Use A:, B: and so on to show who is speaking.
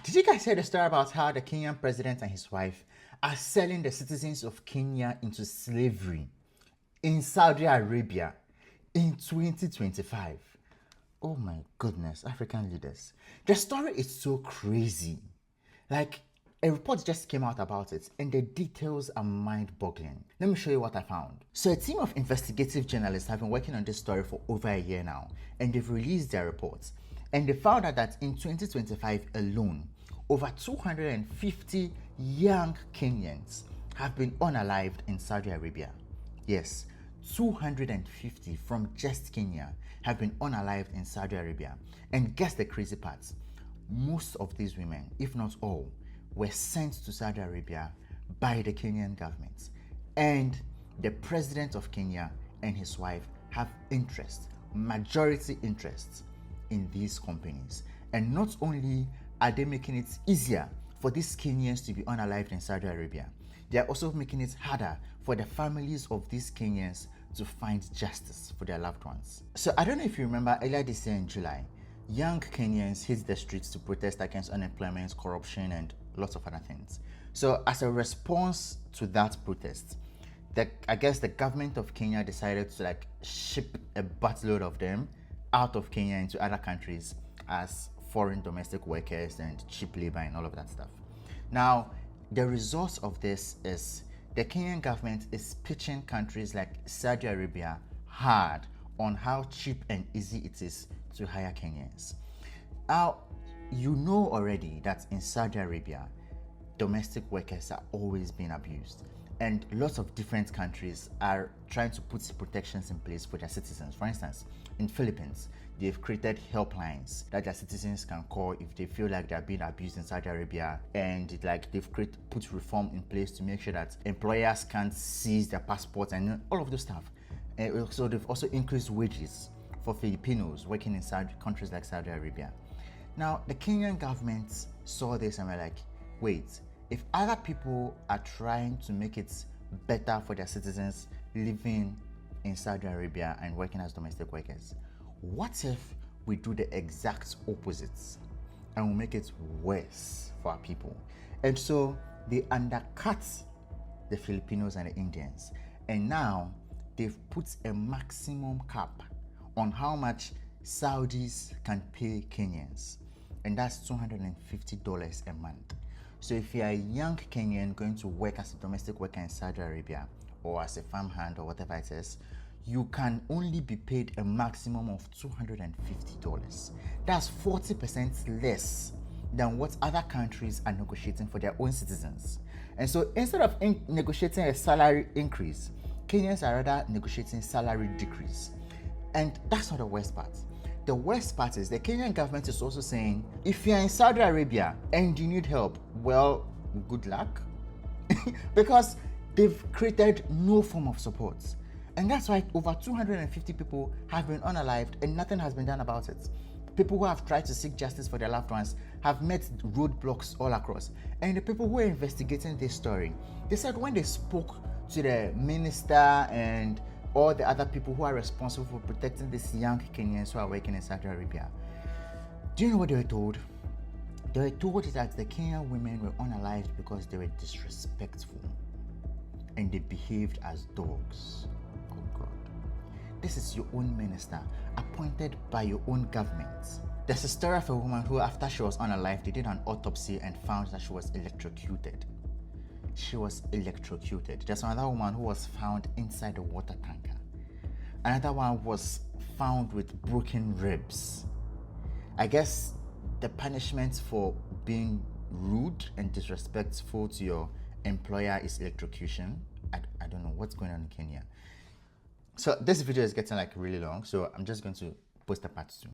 A: Did you guys hear the story about how the Kenyan president and his wife are selling the citizens of Kenya into slavery in Saudi Arabia in 2025? Oh my goodness, African leaders. The story is so crazy. Like, a report just came out about it, and the details are mind-boggling. Let me show you what I found. So a team of investigative journalists have been working on this story for over a year now, and they've released their reports. And they found out that in 2025 alone, over 250 young Kenyans have been unalived in Saudi Arabia. Yes, 250 from just Kenya have been unalived in Saudi Arabia. And guess the crazy part? Most of these women, if not all, were sent to Saudi Arabia by the Kenyan government. And the president of Kenya and his wife have interest, majority interests in these companies. And not only are they making it easier for these Kenyans to be unalived in Saudi Arabia, they are also making it harder for the families of these Kenyans to find justice for their loved ones. So I don't know if you remember earlier this year in July, young Kenyans hit the streets to protest against unemployment, corruption, and lots of other things. So as a response to that protest, I guess the government of Kenya decided to ship a buttload of them out of Kenya into other countries as foreign domestic workers and cheap labor and all of that stuff. Now, the result of this is the Kenyan government is pitching countries like Saudi Arabia hard on how cheap and easy it is to hire Kenyans. Now, you know already that in Saudi Arabia, domestic workers are always being abused, and lots of different countries are trying to put protections in place for their citizens. For instance, in Philippines, they've created helplines that their citizens can call if they feel like they're being abused in Saudi Arabia, and they've put reform in place to make sure that employers can't seize their passports and all of those stuff. And so they've also increased wages for Filipinos working in countries like Saudi Arabia. Now, the Kenyan government saw this and were like, wait, if other people are trying to make it better for their citizens living in Saudi Arabia and working as domestic workers, what if we do the exact opposites and we make it worse for our people? And so they undercut the Filipinos and the Indians, and now they've put a maximum cap on how much Saudis can pay Kenyans, and that's $250 a month. So if you're a young Kenyan going to work as a domestic worker in Saudi Arabia or as a farmhand or whatever it is, you can only be paid a maximum of $250. That's 40% less than what other countries are negotiating for their own citizens. And so instead of negotiating a salary increase, Kenyans are rather negotiating salary decrease. And that's not the worst part. The worst part is the Kenyan government is also saying, if you're in Saudi Arabia and you need help, well, good luck. Because they've created no form of support. And that's why over 250 people have been unalived and nothing has been done about it. People who have tried to seek justice for their loved ones have met roadblocks all across. And the people who are investigating this story, they said when they spoke to the minister and all the other people who are responsible for protecting these young Kenyans who are working in Saudi Arabia, do you know what they were told? They were told that the Kenyan women were unalived because they were disrespectful and they behaved as dogs. Oh God. This is your own minister, appointed by your own government. There's a story of a woman who, after she was unalived, they did an autopsy and found that she was electrocuted. She was electrocuted. There's another woman who was found inside a water tanker. Another one was found with broken ribs. I guess the punishment for being rude and disrespectful to your employer is electrocution. I don't know what's going on in Kenya. So this video is getting really long, so I'm just going to post a part 2.